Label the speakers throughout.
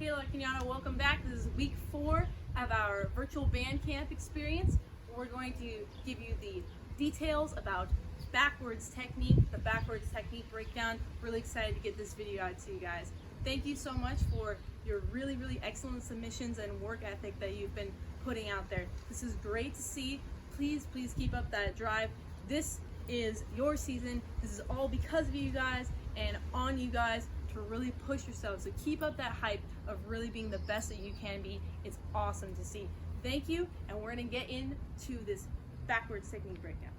Speaker 1: Hey Kenyatta, welcome back. This is week 4 of our virtual band camp experience. We're going to give you the details about backwards technique, the backwards technique breakdown. Really excited to get this video out to you guys. Thank you so much for your really excellent submissions and work ethic that you've been putting out there. This is great to see. Please keep up that drive. This is your season. This is all because of you guys and on you guys to really push yourselves. So keep up that hype of really being the best that you can be. It's awesome to see. Thank you, and we're gonna get into this backwards technique breakdown.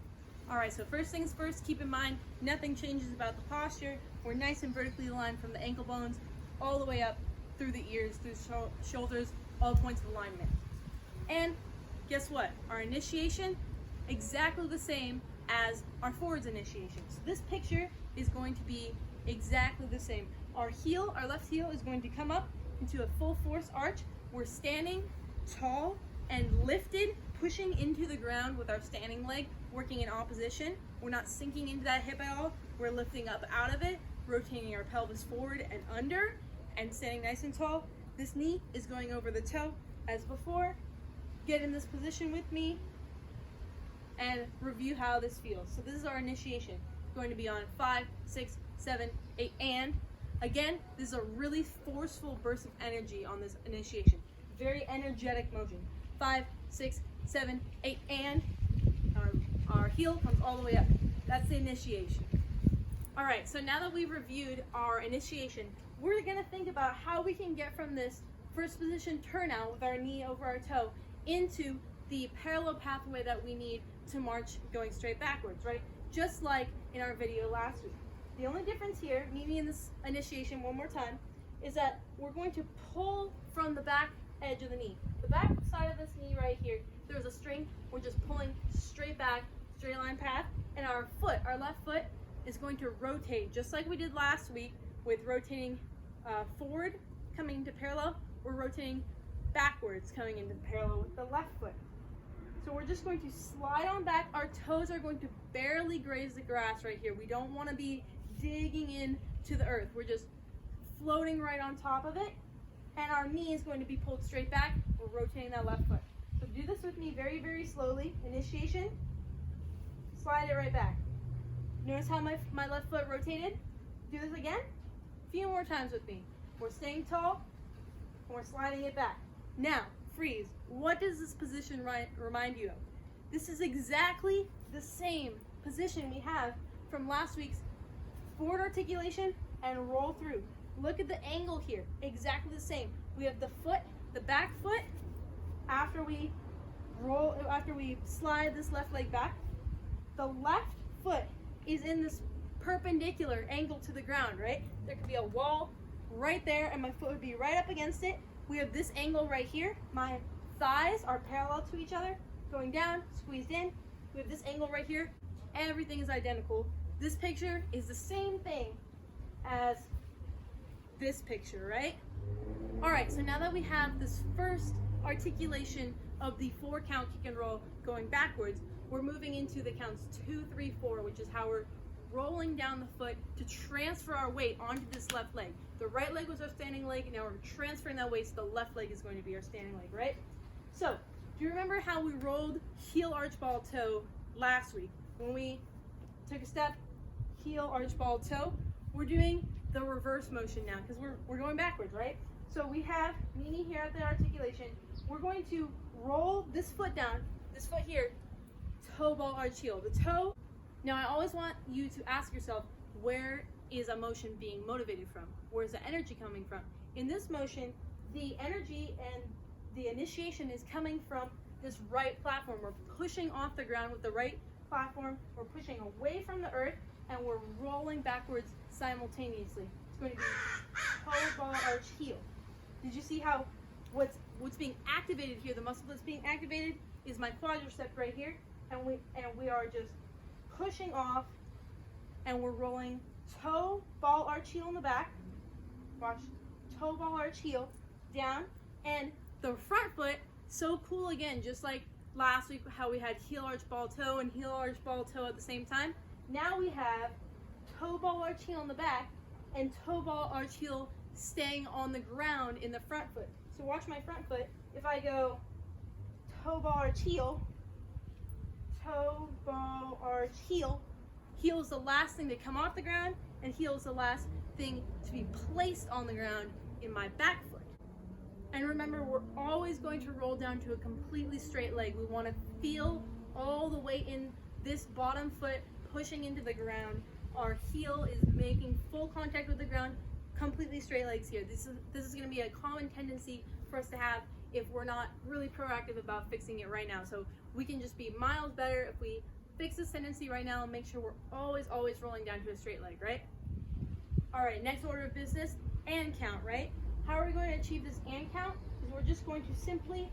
Speaker 1: All right, so first things first, keep in mind, nothing changes about the posture. We're nice and vertically aligned from the ankle bones all the way up through the ears, through the shoulders, all points of alignment. And guess what? Our initiation, exactly the same as our forwards initiation. So this picture is going to be exactly the same. Our heel, our left heel, is going to come up into a full force arch. We're standing tall and lifted, pushing into the ground with our standing leg, working in opposition. We're not sinking into that hip at all. We're lifting up out of it, rotating our pelvis forward and under, and standing nice and tall. This knee is going over the toe as before. Get in this position with me and review how this feels. So this is our initiation. Going to be on 5, 6, 7, 8, and again, this is a really forceful burst of energy on this initiation. Very energetic motion. 5, 6, 7, 8, and our heel comes all the way up. That's the initiation. All right, so now that we've reviewed our initiation, we're gonna think about how we can get from this first position turnout with our knee over our toe into the parallel pathway that we need to march going straight backwards, right? Just like in our video last week. The only difference here, meaning in this initiation one more time, is that we're going to pull from the back edge of the knee. The back side of this knee right here, there's a string, we're just pulling straight back, straight line path, and our foot, our left foot, is going to rotate, just like we did last week with rotating forward, coming into parallel, we're rotating backwards, coming into parallel with the left foot. So we're just going to slide on back. Our toes are going to barely graze the grass right here. We don't want to be digging in to the earth. We're just floating right on top of it. And our knee is going to be pulled straight back. We're rotating that left foot. So do this with me very slowly. Initiation. Slide it right back. Notice how my left foot rotated? Do this again. A few more times with me. We're staying tall. And we're sliding it back. Now, freeze. What does this position remind you of? This is exactly the same position we have from last week's forward articulation and roll through. Look at the angle here, exactly the same. We have the foot, the back foot, after we slide this left leg back, the left foot is in this perpendicular angle to the ground, right? There could be a wall right there and my foot would be right up against it. We have this angle right here. My thighs are parallel to each other, going down, squeezed in. We have this angle right here. Everything is identical. This picture is the same thing as this picture, right? All right, so now that we have this first articulation of the 4-count kick and roll going backwards, we're moving into the counts 2, 3, 4, which is how we're rolling down the foot to transfer our weight onto this left leg. The right leg was our standing leg, and now we're transferring that weight, so the left leg is going to be our standing leg, right? So, do you remember how we rolled heel arch ball toe last week? When we took a step, heel arch ball toe, we're doing the reverse motion now, because we're going backwards, right? So we have Nini here at the articulation. We're going to roll this foot down, this foot here, toe ball arch heel. The toe. Now, I always want you to ask yourself, where is a motion being motivated from? Where's the energy coming from? In this motion, the energy and the initiation is coming from this right platform. We're pushing off the ground with the right platform. We're pushing away from the earth, and we're rolling backwards simultaneously. It's going to be toe ball arch heel. Did you see how what's being activated here? The muscle that's being activated is my quadricep right here, and we are just pushing off, and we're rolling toe ball arch heel in the back. Watch, toe ball arch heel down, and the front foot, so cool again, just like last week how we had heel arch ball toe and heel arch ball toe at the same time. Now we have toe ball arch heel in the back and toe ball arch heel staying on the ground in the front foot. So watch my front foot. If I go toe ball arch heel, toe ball arch heel, heel is the last thing to come off the ground, and heel is the last thing to be placed on the ground in my back foot. And remember, we're always going to roll down to a completely straight leg. We want to feel all the way in this bottom foot pushing into the ground. Our heel is making full contact with the ground, completely straight legs here. This is going to be a common tendency for us to have if we're not really proactive about fixing it right now. So we can just be miles better if we fix this tendency right now and make sure we're always rolling down to a straight leg, right? All right, next order of business, and count, right? How are we going to achieve this and count? Is we're just going to simply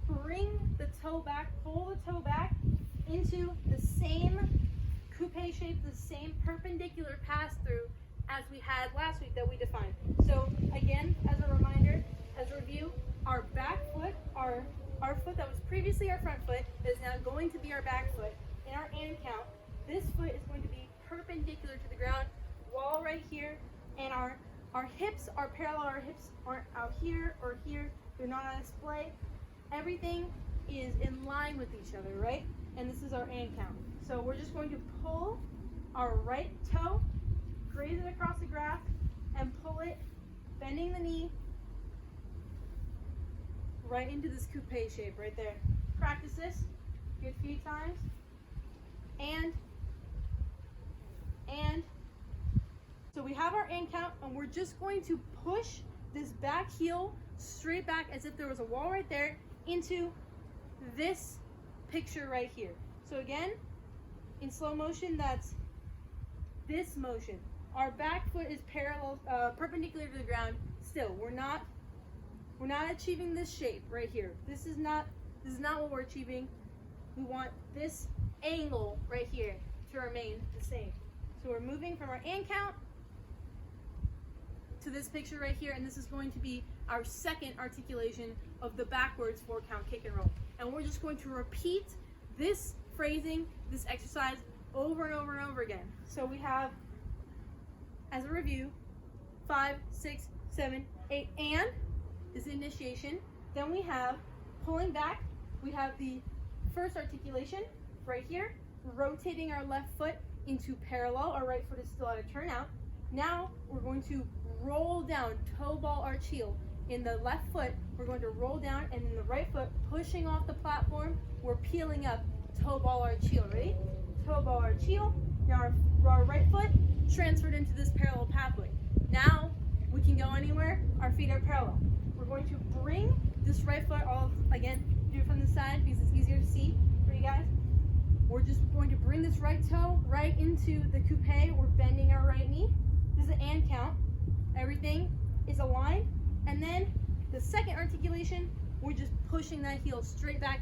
Speaker 1: bring the toe back, pull the toe back into the same coupe shape, the same perpendicular pass through as we had last week that we defined. So again, as a reminder, as a review, our back foot, our foot that was previously our front foot is now going to be our back foot. In our and count, this foot is going to be perpendicular to the ground, wall right here, and our hips are parallel. Our hips aren't out here or here. They're not on display. Everything is in line with each other, right? And this is our and count. So we're just going to pull our right toe, graze it across the grass, and pull it, bending the knee, right into this coupe shape right there. Practice this a good few times. And so we have our and count, and we're just going to push this back heel straight back as if there was a wall right there into this picture right here. So again, in slow motion, that's this motion. Our back foot is parallel, perpendicular to the ground. Still, we're not achieving this shape right here. This is not what we're achieving. We want this angle right here to remain the same. So we're moving from our and count to this picture right here, and this is going to be our second articulation of the backwards 4-count kick and roll. And we're just going to repeat this phrasing, this exercise over and over and over again. So we have, as a review, 5, 6, 7, 8, and is the initiation. Then we have pulling back. We have the first articulation right here, rotating our left foot into parallel. Our right foot is still at a turnout. Now we're going to roll down, toe ball arch heel. In the left foot, we're going to roll down, and in the right foot, pushing off the platform, we're peeling up, toe ball arch heel. Ready? Toe ball arch heel. Now our right foot transferred into this parallel pathway. Now we can go anywhere. Our feet are parallel. We're going to bring this right foot again, do it from the side because it's easier to see for you guys. We're just going to bring this right toe right into the coupe. We're bending our right knee. This is an and count. Everything is aligned. And then the second articulation, we're just pushing that heel straight back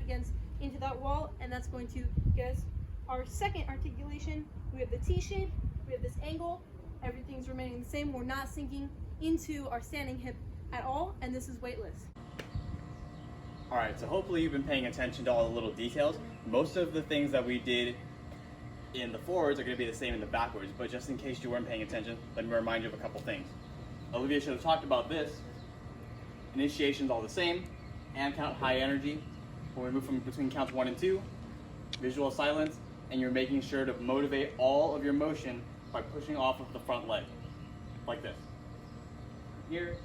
Speaker 1: into that wall, and that's going to get us our second articulation. We have the T shape, we have this angle, everything's remaining the same. We're not sinking into our standing hip at all, and this is weightless.
Speaker 2: All right, so hopefully you've been paying attention to all the little details. Most of the things that we did in the forwards are going to be the same in the backwards, but just in case you weren't paying attention, let me remind you of a couple things. Olivia should have talked about this. Initiation's all the same, and count high energy. When we move from between counts 1 and 2, visual silence, and you're making sure to motivate all of your motion by pushing off of the front leg, like this. Here,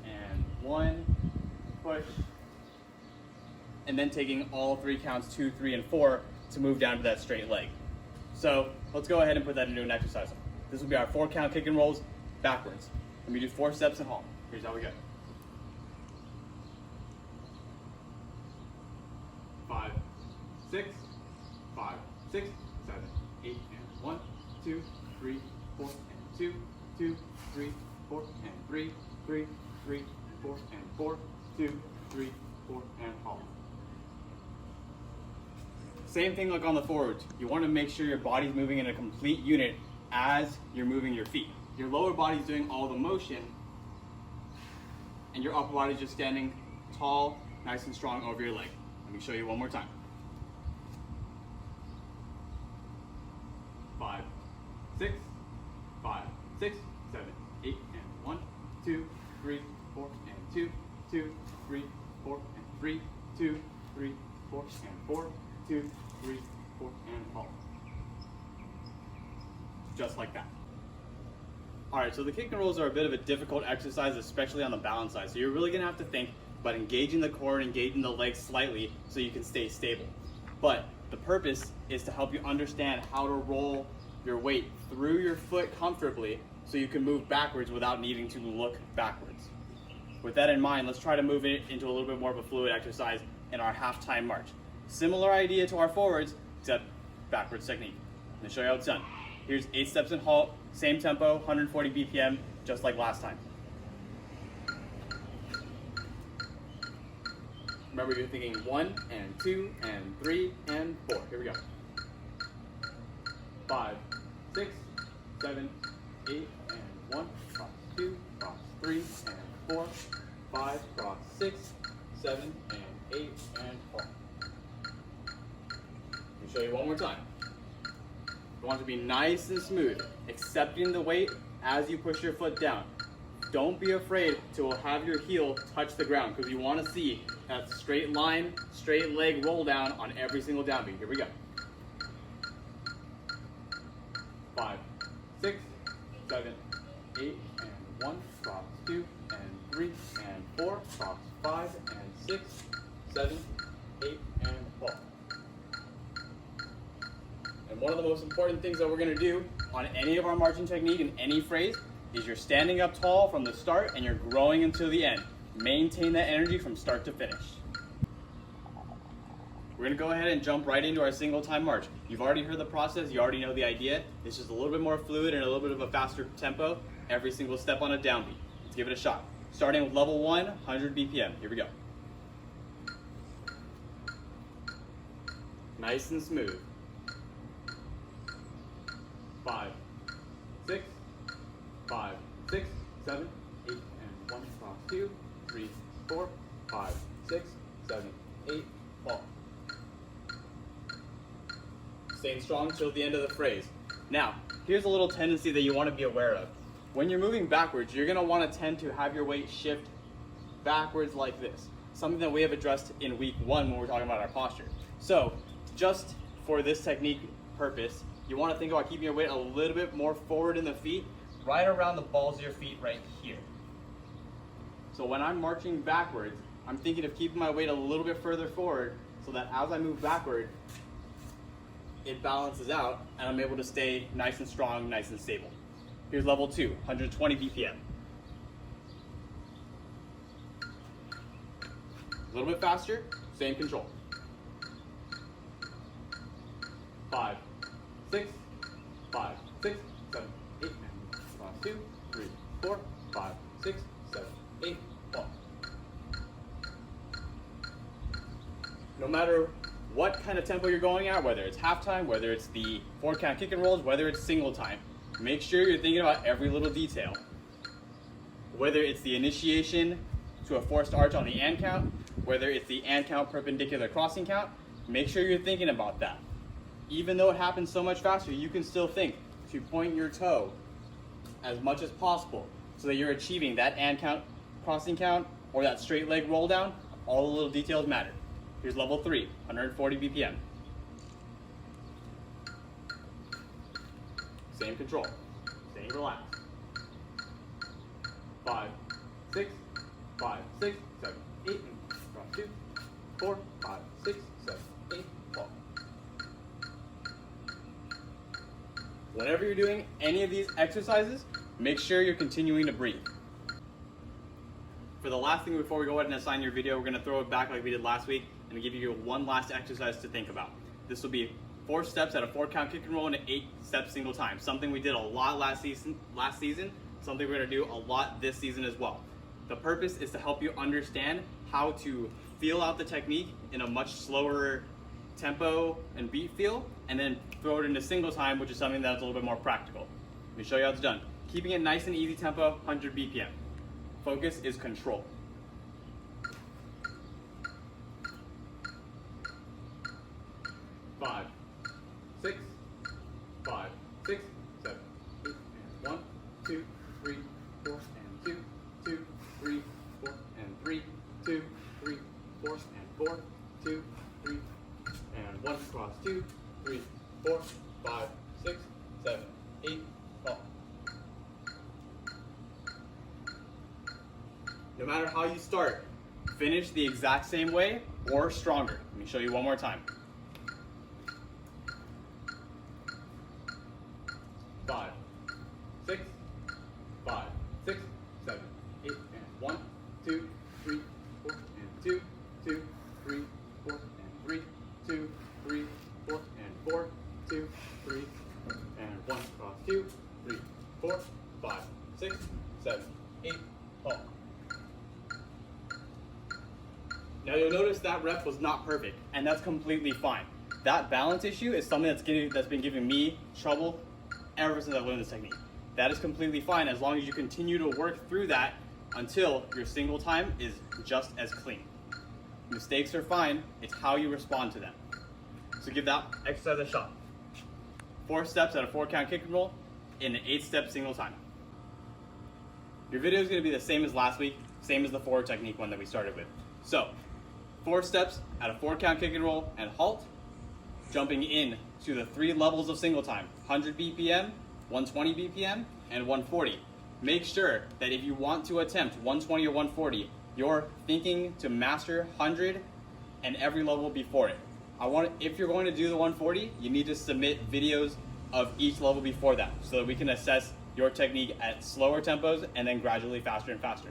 Speaker 2: and 1, push, and then taking all 3 counts 2, 3, and 4 to move down to that straight leg. So let's go ahead and put that into an exercise. This will be our 4-count kick and rolls backwards. Let me do 4 steps and halt. Here's how we go. 5, 6, 5, 6, 7, 8, and 1, 2, 3, 4, and 2, 2, 3, 4, and 3, 3, 3, 4, and 4, 2, 3, 4, and halt. Same thing like on the forwards. You want to make sure your body's moving in a complete unit as you're moving your feet. Your lower body's doing all the motion, and your upper body's just standing tall, nice and strong over your leg. Let me show you one more time. 5, 6, 5, 6, 7, 8, and 1, 2, 3, 4, and 2, 2, 3, 4, and 3, 2, 3, 4, and 4, 2, 3, 4, and halt. Just like that. Alright, so the kick and rolls are a bit of a difficult exercise, especially on the balance side. So you're really going to have to think about engaging the core and engaging the legs slightly so you can stay stable. But the purpose is to help you understand how to roll your weight through your foot comfortably so you can move backwards without needing to look backwards. With that in mind, let's try to move it into a little bit more of a fluid exercise in our half-time march. Similar idea to our forwards, except backwards technique. I'm going to show you how it's done. Here's 8 steps and halt, same tempo, 140 BPM, just like last time. Remember, you're thinking 1 and 2 and 3 and 4. Here we go. 5, 6, 7, 8, and 1, cross 2, cross 3, and 4, 5, cross 6, 7, and 8, and 4. Let me show you one more time. You want to be nice and smooth, accepting the weight as you push your foot down. Don't be afraid to have your heel touch the ground because you want to see that straight line, straight leg roll down on every single downbeat. Here we go. 5, 6, 7, 8, and 1, cross 2, and 3, and 4, cross 5, and 6, 7, 8, and 4. And one of the most important things that we're going to do on any of our marching technique in any phrase is you're standing up tall from the start and you're growing until the end. Maintain that energy from start to finish. We're going to go ahead and jump right into our single time march. You've already heard the process, you already know the idea. It's just a little bit more fluid and a little bit of a faster tempo every single step on a downbeat. Let's give it a shot. Starting with level 1, 100 BPM. Here we go. Nice and smooth. 5, 6, 5, 6, 7, 8, and 1, cross 2, 3, 4, 5, 6, 7, 8, fall. Staying strong till the end of the phrase. Now, here's a little tendency that you want to be aware of. When you're moving backwards, you're going to want to tend to have your weight shift backwards like this. Something that we have addressed in week 1 when we're talking about our posture. So, just for this technique purpose, you want to think about keeping your weight a little bit more forward in the feet, right around the balls of your feet right here. So when I'm marching backwards, I'm thinking of keeping my weight a little bit further forward so that as I move backward, it balances out and I'm able to stay nice and strong, nice and stable. Here's level 2, 120 BPM. A little bit faster, same control. 5, 6, 5, 6, 7, 8, and cross 2, 3, 4, 5, 6, 7, 8, 1. No matter what kind of tempo you're going at, whether it's halftime, whether it's the 4-count kick and rolls, whether it's single time, make sure you're thinking about every little detail. Whether it's the initiation to a forced arch on the and count, whether it's the and count perpendicular crossing count, make sure you're thinking about that. Even though it happens so much faster, you can still think to point your toe as much as possible so that you're achieving that and count, crossing count, or that straight leg roll down. All the little details matter. Here's level 3, 140 BPM. Same control, staying relaxed. 5, 6, 5, 6, 7, 8, and cross 2, 4, 5, 6, 7, 8, fall. Whenever you're doing any of these exercises, make sure you're continuing to breathe. For the last thing before we go ahead and assign your video, we're going to throw it back like we did last week and give you one last exercise to think about. This will be 4 steps at a 4-count kick and roll and an 8-step single time. Something we did a lot last season, something we're going to do a lot this season as well. The purpose is to help you understand how to feel out the technique in a much slower tempo and beat feel, and then throw it into single time, which is something that's a little bit more practical. Let me show you how it's done. Keeping it nice and easy tempo, 100 BPM. Focus is control. 5, 6, 5, 6, 7, 8, and 1, 2, 3, 4, and 2, 2, 3, 4, and 4, 2, 3, and 1 cross 2, 3, 4, 5, 6, 7, 8, fall. No matter how you start, finish the exact same way or stronger. Let me show you one more time. 5, 6, 5, 6, 7, 8, and 1, 2, 3, 4, and 2, 2, 3, 4, and 3, 2, 3, 4, and 4, 2, 3, and 1 cross 2, 3, 4, 5, 6, 7, 8, fall. Now you'll notice that rep was not perfect, and that's completely fine. That balance issue is something that's been giving me trouble ever since I learned this technique. That is completely fine as long as you continue to work through that until your single time is just as clean. Mistakes are fine, it's how you respond to them. So give that exercise a shot. 4 steps at a 4-count kick and roll in an 8-step single time. Your video is going to be the same as last week, same as the forward technique one that we started with. So, 4 steps at a 4-count kick and roll and halt, jumping in to the 3 levels of single time, 100 BPM, 120 BPM, and 140. Make sure that if you want to attempt 120 or 140, you're thinking to master 100 and every level before it. If you're going to do the 140, you need to submit videos of each level before that so that we can assess your technique at slower tempos and then gradually faster and faster.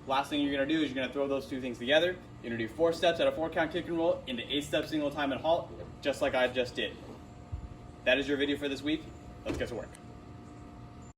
Speaker 2: Last thing you're going to do is you're going to throw those 2 things together. You're going to do 4 steps at a 4-count kick and roll into 8-step single time and halt, just like I just did. That is your video for this week. Let's get to work.